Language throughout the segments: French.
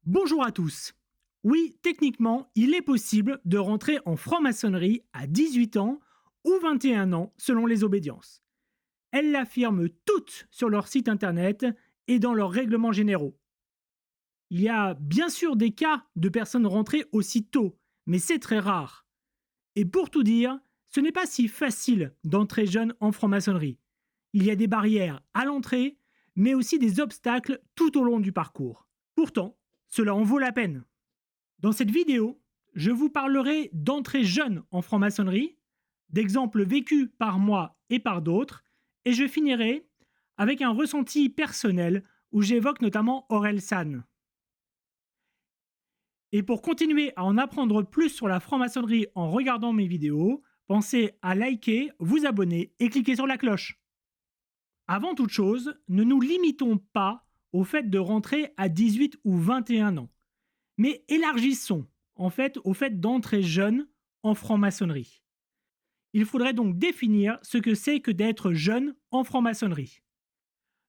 Bonjour à tous. Oui, techniquement, il est possible de rentrer en franc-maçonnerie à 18 ans ou 21 ans selon les obédiences. Elles l'affirment toutes sur leur site internet et dans leurs règlements généraux. Il y a bien sûr des cas de personnes rentrées aussi tôt, mais c'est très rare. Et pour tout dire, ce n'est pas si facile d'entrer jeune en franc-maçonnerie. Il y a des barrières à l'entrée, mais aussi des obstacles tout au long du parcours. Pourtant, cela en vaut la peine. Dans cette vidéo, je vous parlerai d'entrée jeune en franc-maçonnerie, d'exemples vécus par moi et par d'autres, et je finirai avec un ressenti personnel où j'évoque notamment Aurel San. Et pour continuer à en apprendre plus sur la franc-maçonnerie en regardant mes vidéos, pensez à liker, vous abonner et cliquer sur la cloche. Avant toute chose, ne nous limitons pas au fait de rentrer à 18 ou 21 ans, mais élargissons en fait au fait d'entrer jeune en franc-maçonnerie. Il faudrait donc définir ce que c'est que d'être jeune en franc-maçonnerie.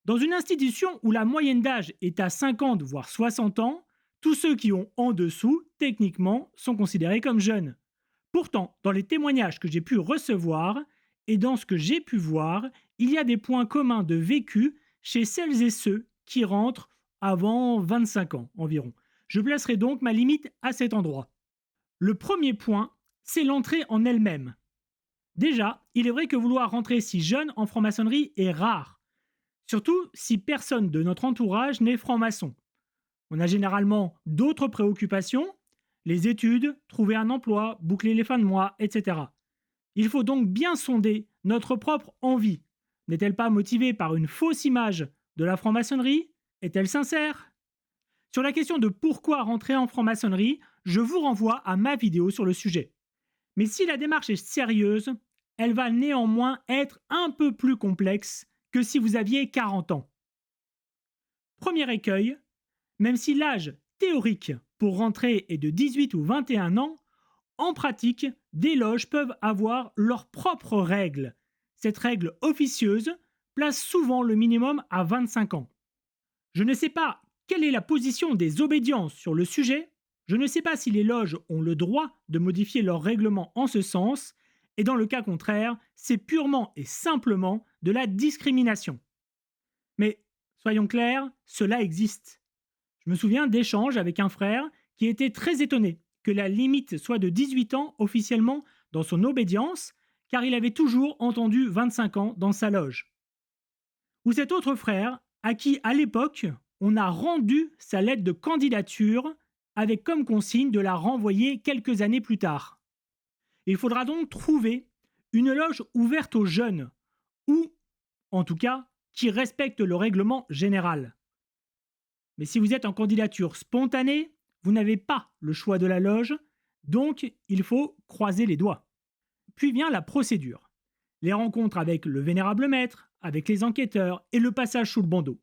Dans une institution où la moyenne d'âge est à 50 voire 60 ans, tous ceux qui ont en dessous, techniquement, sont considérés comme jeunes. Pourtant, dans les témoignages que j'ai pu recevoir et dans ce que j'ai pu voir, il y a des points communs de vécu chez celles et ceux qui rentrent avant 25 ans environ. Je placerai donc ma limite à cet endroit. Le premier point, c'est l'entrée en elle-même. Déjà, il est vrai que vouloir rentrer si jeune en franc-maçonnerie est rare, surtout si personne de notre entourage n'est franc-maçon. On a généralement d'autres préoccupations, les études, trouver un emploi, boucler les fins de mois, etc. Il faut donc bien sonder notre propre envie. N'est-elle pas motivée par une fausse image de la franc-maçonnerie? Est-elle sincère? Sur la question de pourquoi rentrer en franc-maçonnerie, je vous renvoie à ma vidéo sur le sujet. Mais si la démarche est sérieuse, elle va néanmoins être un peu plus complexe que si vous aviez 40 ans. Premier écueil, même si l'âge théorique pour rentrer est de 18 ou 21 ans, en pratique, des loges peuvent avoir leurs propres règles. Cette règle officieuse place souvent le minimum à 25 ans. Je ne sais pas quelle est la position des obédiences sur le sujet, je ne sais pas si les loges ont le droit de modifier leur règlement en ce sens, et dans le cas contraire, c'est purement et simplement de la discrimination. Mais soyons clairs, cela existe. Je me souviens d'échanges avec un frère qui était très étonné que la limite soit de 18 ans officiellement dans son obédience, car il avait toujours entendu 25 ans dans sa loge. Ou cet autre frère, à qui à l'époque, on a rendu sa lettre de candidature avec comme consigne de la renvoyer quelques années plus tard. Il faudra donc trouver une loge ouverte aux jeunes, ou, en tout cas, qui respecte le règlement général. Mais si vous êtes en candidature spontanée, vous n'avez pas le choix de la loge, donc il faut croiser les doigts. Puis vient la procédure. Les rencontres avec le vénérable maître, avec les enquêteurs et le passage sous le bandeau.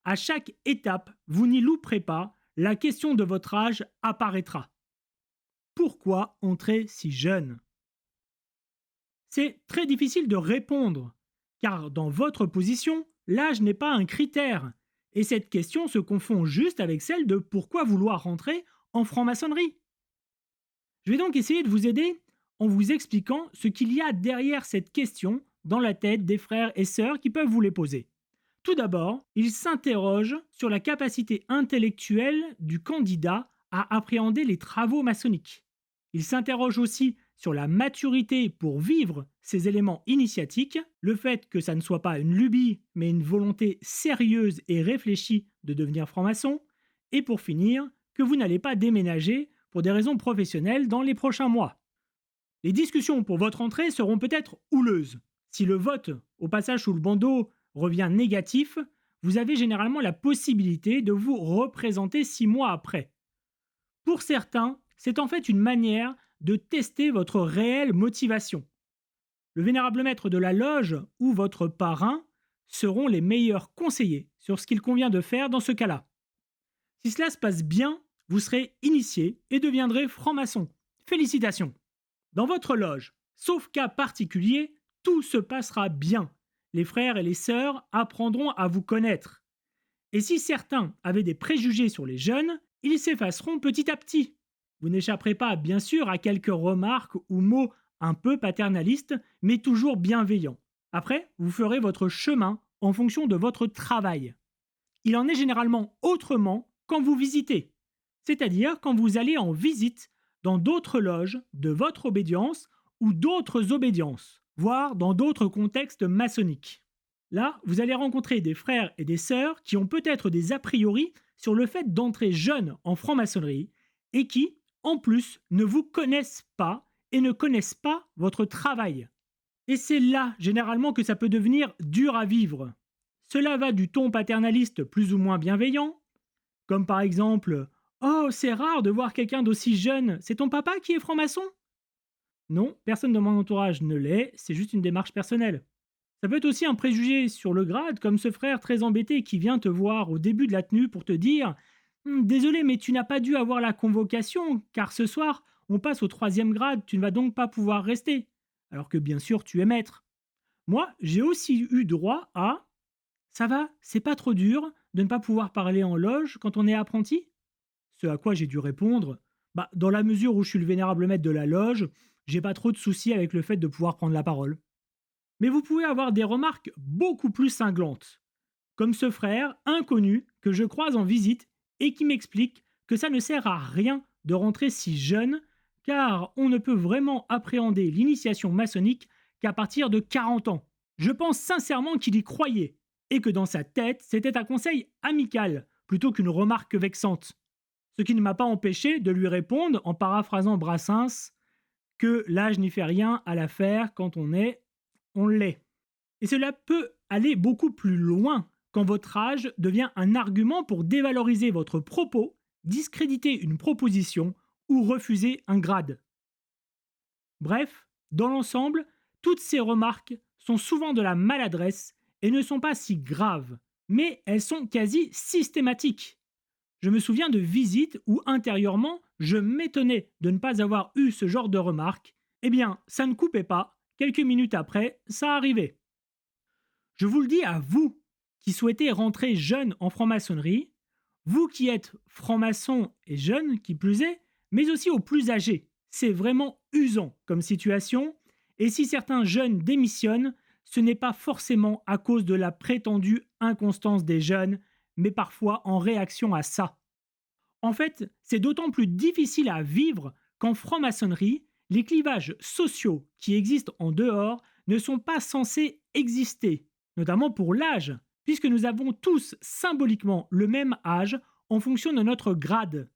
À chaque étape, vous n'y louperez pas, la question de votre âge apparaîtra. Pourquoi entrer si jeune? C'est très difficile de répondre, car dans votre position, l'âge n'est pas un critère, et cette question se confond juste avec celle de pourquoi vouloir rentrer en franc-maçonnerie. Je vais donc essayer de vous aider en vous expliquant ce qu'il y a derrière cette question dans la tête des frères et sœurs qui peuvent vous les poser. Tout d'abord, ils s'interrogent sur la capacité intellectuelle du candidat à appréhender les travaux maçonniques. Ils s'interrogent aussi sur la maturité pour vivre ces éléments initiatiques, le fait que ça ne soit pas une lubie, mais une volonté sérieuse et réfléchie de devenir franc-maçon, et pour finir, que vous n'allez pas déménager pour des raisons professionnelles dans les prochains mois. Les discussions pour votre entrée seront peut-être houleuses. Si le vote au passage sous le bandeau revient négatif, vous avez généralement la possibilité de vous représenter 6 mois après. Pour certains, c'est en fait une manière de tester votre réelle motivation. Le vénérable maître de la loge ou votre parrain seront les meilleurs conseillers sur ce qu'il convient de faire dans ce cas-là. Si cela se passe bien, vous serez initié et deviendrez franc-maçon. Félicitations! Dans votre loge, sauf cas particulier, tout se passera bien. Les frères et les sœurs apprendront à vous connaître. Et si certains avaient des préjugés sur les jeunes, ils s'effaceront petit à petit. Vous n'échapperez pas, bien sûr, à quelques remarques ou mots un peu paternalistes, mais toujours bienveillants. Après, vous ferez votre chemin en fonction de votre travail. Il en est généralement autrement quand vous visitez, c'est-à-dire quand vous allez en visite dans d'autres loges de votre obédience ou d'autres obédiences, voire dans d'autres contextes maçonniques. Là, vous allez rencontrer des frères et des sœurs qui ont peut-être des a priori sur le fait d'entrer jeune en franc-maçonnerie et qui, en plus, ne vous connaissent pas et ne connaissent pas votre travail. Et c'est là, généralement, que ça peut devenir dur à vivre. Cela va du ton paternaliste plus ou moins bienveillant, comme par exemple «Oh, c'est rare de voir quelqu'un d'aussi jeune, c'est ton papa qui est franc-maçon?» Non, personne dans mon entourage ne l'est, c'est juste une démarche personnelle. Ça peut être aussi un préjugé sur le grade, comme ce frère très embêté qui vient te voir au début de la tenue pour te dire Désolé, mais tu n'as pas dû avoir la convocation, car ce soir, on passe au troisième grade, tu ne vas donc pas pouvoir rester. » Alors que bien sûr, tu es maître. Moi, j'ai aussi eu droit à Ça va, c'est pas trop dur de ne pas pouvoir parler en loge quand on est apprenti? Ce à quoi j'ai dû répondre dans la mesure où je suis le vénérable maître de la loge, j'ai pas trop de soucis avec le fait de pouvoir prendre la parole. Mais vous pouvez avoir des remarques beaucoup plus cinglantes, comme ce frère inconnu que je croise en visite et qui m'explique que ça ne sert à rien de rentrer si jeune, car on ne peut vraiment appréhender l'initiation maçonnique qu'à partir de 40 ans. Je pense sincèrement qu'il y croyait, et que dans sa tête, c'était un conseil amical, plutôt qu'une remarque vexante. Ce qui ne m'a pas empêché de lui répondre en paraphrasant Brassens que l'âge n'y fait rien à l'affaire, quand on est, on l'est. Et cela peut aller beaucoup plus loin quand votre âge devient un argument pour dévaloriser votre propos, discréditer une proposition ou refuser un grade. Bref, dans l'ensemble, toutes ces remarques sont souvent de la maladresse et ne sont pas si graves, mais elles sont quasi systématiques. Je me souviens de visites où intérieurement, je m'étonnais de ne pas avoir eu ce genre de remarques. Eh bien, ça ne coupait pas, quelques minutes après, ça arrivait. Je vous le dis à vous qui souhaitez rentrer jeune en franc-maçonnerie, vous qui êtes franc-maçon et jeune, qui plus est, mais aussi aux plus âgés. C'est vraiment usant comme situation, et si certains jeunes démissionnent, ce n'est pas forcément à cause de la prétendue inconstance des jeunes, mais parfois en réaction à ça. En fait, c'est d'autant plus difficile à vivre qu'en franc-maçonnerie, les clivages sociaux qui existent en dehors ne sont pas censés exister, notamment pour l'âge, puisque nous avons tous symboliquement le même âge en fonction de notre grade.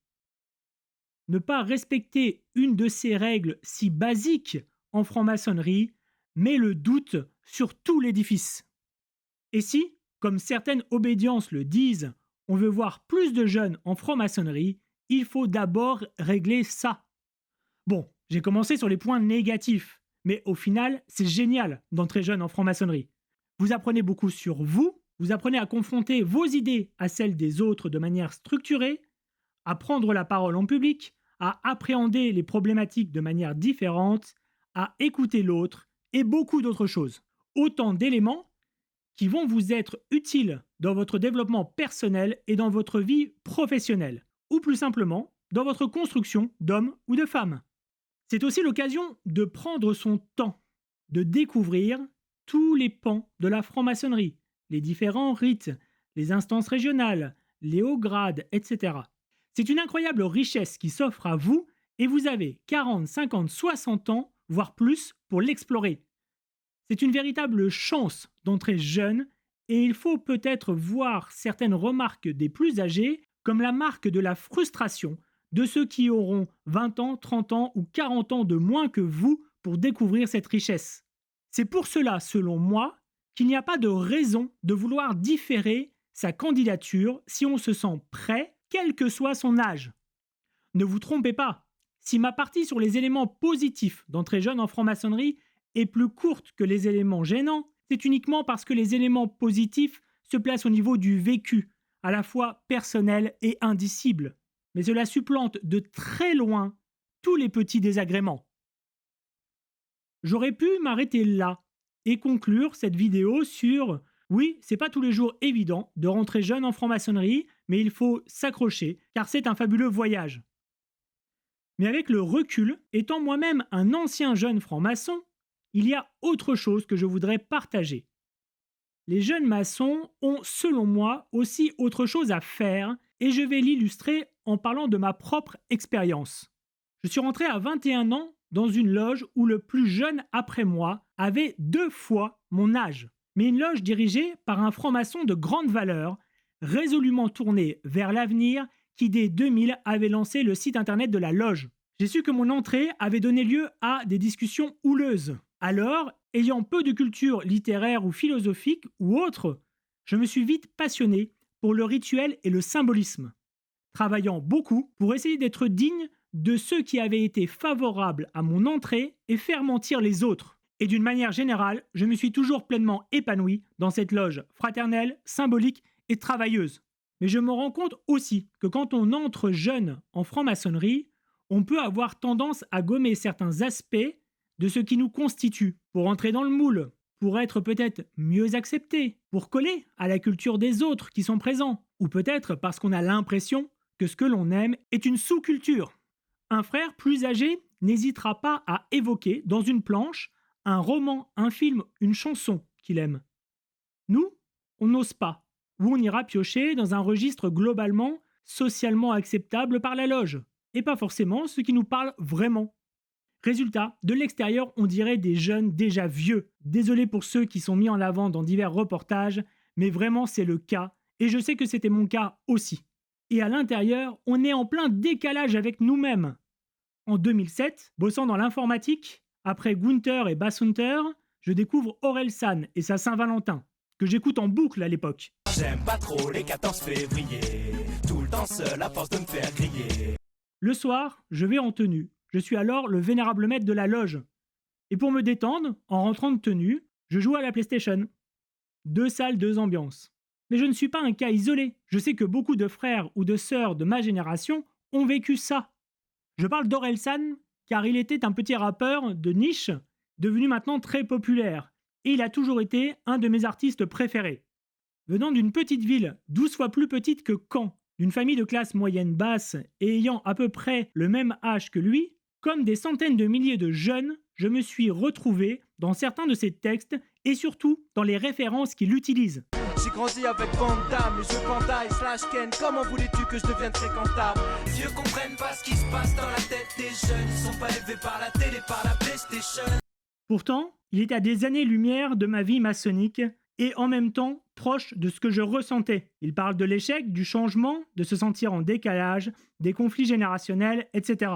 Ne pas respecter une de ces règles si basiques en franc-maçonnerie met le doute sur tout l'édifice. Et si, comme certaines obédiences le disent, on veut voir plus de jeunes en franc-maçonnerie, il faut d'abord régler ça. Bon, j'ai commencé sur les points négatifs, mais au final, c'est génial d'entrer jeune en franc-maçonnerie. Vous apprenez beaucoup sur vous, vous apprenez à confronter vos idées à celles des autres de manière structurée, à prendre la parole en public, à appréhender les problématiques de manière différente, à écouter l'autre et beaucoup d'autres choses. Autant d'éléments qui vont vous être utiles dans votre développement personnel et dans votre vie professionnelle, ou plus simplement, dans votre construction d'homme ou de femme. C'est aussi l'occasion de prendre son temps, de découvrir tous les pans de la franc-maçonnerie, les différents rites, les instances régionales, les hauts grades, etc. C'est une incroyable richesse qui s'offre à vous et vous avez 40, 50, 60 ans, voire plus, pour l'explorer. C'est une véritable chance d'entrer jeune et il faut peut-être voir certaines remarques des plus âgés comme la marque de la frustration de ceux qui auront 20 ans, 30 ans ou 40 ans de moins que vous pour découvrir cette richesse. C'est pour cela, selon moi, qu'il n'y a pas de raison de vouloir différer sa candidature si on se sent prêt, quel que soit son âge. Ne vous trompez pas, si ma partie sur les éléments positifs d'entrer jeune en franc-maçonnerie est plus courte que les éléments gênants, c'est uniquement parce que les éléments positifs se placent au niveau du vécu, à la fois personnel et indicible. Mais cela supplante de très loin tous les petits désagréments. J'aurais pu m'arrêter là et conclure cette vidéo sur oui, c'est pas tous les jours évident de rentrer jeune en franc-maçonnerie, mais il faut s'accrocher car c'est un fabuleux voyage. Mais avec le recul, étant moi-même un ancien jeune franc-maçon, il y a autre chose que je voudrais partager. Les jeunes maçons ont, selon moi, aussi autre chose à faire et je vais l'illustrer en parlant de ma propre expérience. Je suis rentré à 21 ans dans une loge où le plus jeune après moi avait 2 fois mon âge. Mais une loge dirigée par un franc-maçon de grande valeur, résolument tourné vers l'avenir, qui dès 2000 avait lancé le site internet de la loge. J'ai su que mon entrée avait donné lieu à des discussions houleuses. Alors, ayant peu de culture littéraire ou philosophique ou autre, je me suis vite passionné pour le rituel et le symbolisme, travaillant beaucoup pour essayer d'être digne de ceux qui avaient été favorables à mon entrée et faire mentir les autres. Et d'une manière générale, je me suis toujours pleinement épanoui dans cette loge fraternelle, symbolique et travailleuse. Mais je me rends compte aussi que quand on entre jeune en franc-maçonnerie, on peut avoir tendance à gommer certains aspects de ce qui nous constitue, pour entrer dans le moule, pour être peut-être mieux accepté, pour coller à la culture des autres qui sont présents, ou peut-être parce qu'on a l'impression que ce que l'on aime est une sous-culture. Un frère plus âgé n'hésitera pas à évoquer dans une planche un roman, un film, une chanson qu'il aime. Nous, on n'ose pas, ou on ira piocher dans un registre globalement, socialement acceptable par la loge, et pas forcément ce qui nous parle vraiment. Résultat, de l'extérieur, on dirait des jeunes déjà vieux. Désolé pour ceux qui sont mis en avant dans divers reportages, mais vraiment c'est le cas, et je sais que c'était mon cas aussi. Et à l'intérieur, on est en plein décalage avec nous-mêmes. En 2007, bossant dans l'informatique, après Gunther et Basshunter, je découvre Orelsan et sa Saint-Valentin, que j'écoute en boucle à l'époque. J'aime pas trop les 14 février, tout le temps seul à force de me faire griller. Le soir, je vais en tenue. Je suis alors le vénérable maître de la loge. Et pour me détendre, en rentrant de tenue, je joue à la PlayStation. 2 salles, 2 ambiances. Mais je ne suis pas un cas isolé. Je sais que beaucoup de frères ou de sœurs de ma génération ont vécu ça. Je parle d'Orelsan car il était un petit rappeur de niche, devenu maintenant très populaire, et il a toujours été un de mes artistes préférés. Venant d'une petite ville 12 fois plus petite que Caen, d'une famille de classe moyenne basse et ayant à peu près le même âge que lui, comme des centaines de milliers de jeunes, je me suis retrouvé dans certains de ses textes et surtout dans les références qu'il utilise. J'ai grandi avec Van Damme, les jeux Panda et Slash Ken. Comment voulais-tu que je devienne fréquentable? Les vieux comprennent pas ce qui se passe dans la tête des jeunes. Ils sont pas élevés par la télé, par la PlayStation. Pourtant, il est à des années-lumière de ma vie maçonnique et en même temps proche de ce que je ressentais. Il parle de l'échec, du changement, de se sentir en décalage, des conflits générationnels, etc.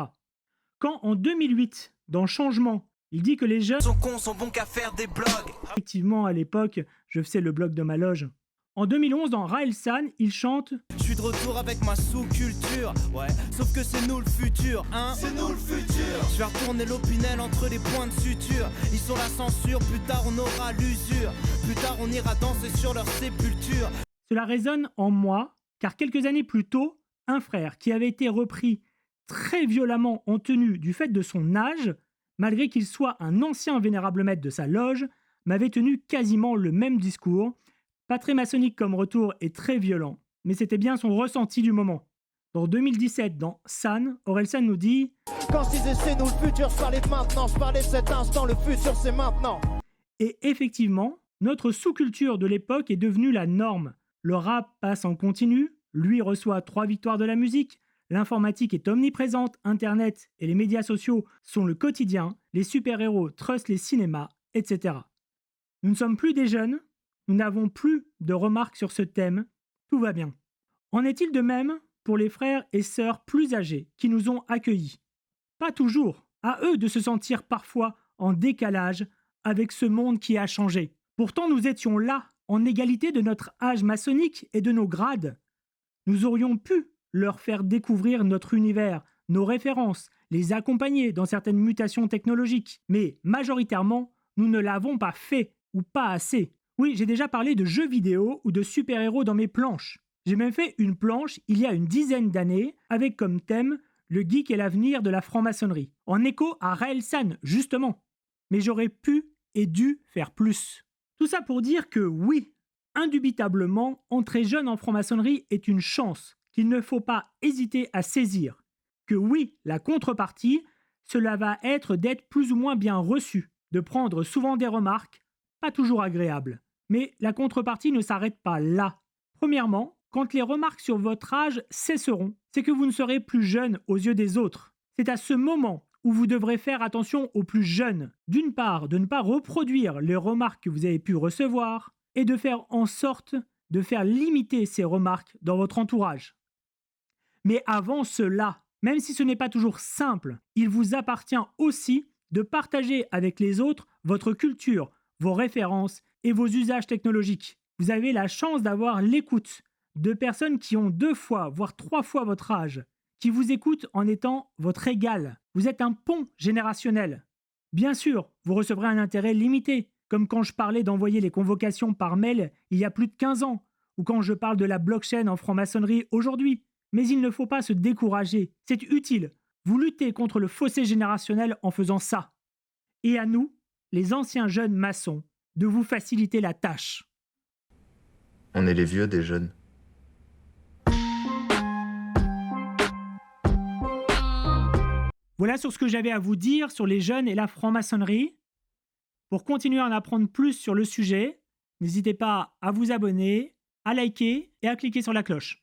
Quand en 2008, dans Changement, il dit que les jeunes sont cons, sont bons qu'à faire des blogs. Effectivement, à l'époque, je faisais le blog de ma loge. En 2011, dans Raelsan, il chante Je suis de retour avec ma sous-culture. Ouais, sauf que c'est nous le futur, hein. C'est nous le futur. Je vais retourner l'opinel entre les points de suture. Ils sont la censure, plus tard on aura l'usure. Plus tard on ira danser sur leur sépulture. Cela résonne en moi, car quelques années plus tôt, un frère qui avait été repris très violemment en tenue du fait de son âge, malgré qu'il soit un ancien vénérable maître de sa loge, m'avait tenu quasiment le même discours, pas très maçonnique comme retour et très violent, mais c'était bien son ressenti du moment. En 2017, dans San, Orelsan nous dit « Quand je disais c'est nous le futur, je parlais de maintenant, je parlais de cet instant, le futur c'est maintenant ». Et effectivement, notre sous-culture de l'époque est devenue la norme. Le rap passe en continu, lui reçoit 3 victoires de la musique, l'informatique est omniprésente, Internet et les médias sociaux sont le quotidien, les super-héros trustent les cinémas, etc. Nous ne sommes plus des jeunes, nous n'avons plus de remarques sur ce thème, tout va bien. En est-il de même pour les frères et sœurs plus âgés qui nous ont accueillis? Pas toujours, à eux de se sentir parfois en décalage avec ce monde qui a changé. Pourtant nous étions là, en égalité de notre âge maçonnique et de nos grades. Nous aurions pu leur faire découvrir notre univers, nos références, les accompagner dans certaines mutations technologiques. Mais majoritairement, nous ne l'avons pas fait, ou pas assez. Oui, j'ai déjà parlé de jeux vidéo ou de super-héros dans mes planches. J'ai même fait une planche il y a une dizaine d'années avec comme thème le geek et l'avenir de la franc-maçonnerie, en écho à Raelsan, justement. Mais j'aurais pu et dû faire plus. Tout ça pour dire que oui, Indubitablement, entrer jeune en franc-maçonnerie est une chance qu'il ne faut pas hésiter à saisir. Que oui, la contrepartie, cela va être d'être plus ou moins bien reçu, de prendre souvent des remarques, pas toujours agréables. Mais la contrepartie ne s'arrête pas là. Premièrement, quand les remarques sur votre âge cesseront, c'est que vous ne serez plus jeune aux yeux des autres. C'est à ce moment où vous devrez faire attention aux plus jeunes. D'une part, de ne pas reproduire les remarques que vous avez pu recevoir, et de faire en sorte de faire limiter ces remarques dans votre entourage. Mais avant cela, même si ce n'est pas toujours simple, il vous appartient aussi de partager avec les autres votre culture, vos références et vos usages technologiques. Vous avez la chance d'avoir l'écoute de personnes qui ont 2 fois, voire 3 fois votre âge, qui vous écoutent en étant votre égal. Vous êtes un pont générationnel. Bien sûr, vous recevrez un intérêt limité, comme quand je parlais d'envoyer les convocations par mail il y a plus de 15 ans, ou quand je parle de la blockchain en franc-maçonnerie aujourd'hui. Mais il ne faut pas se décourager, c'est utile. Vous luttez contre le fossé générationnel en faisant ça. Et à nous, les anciens jeunes maçons, de vous faciliter la tâche. On est les vieux des jeunes. Voilà sur ce que j'avais à vous dire sur les jeunes et la franc-maçonnerie. Pour continuer à en apprendre plus sur le sujet, n'hésitez pas à vous abonner, à liker et à cliquer sur la cloche.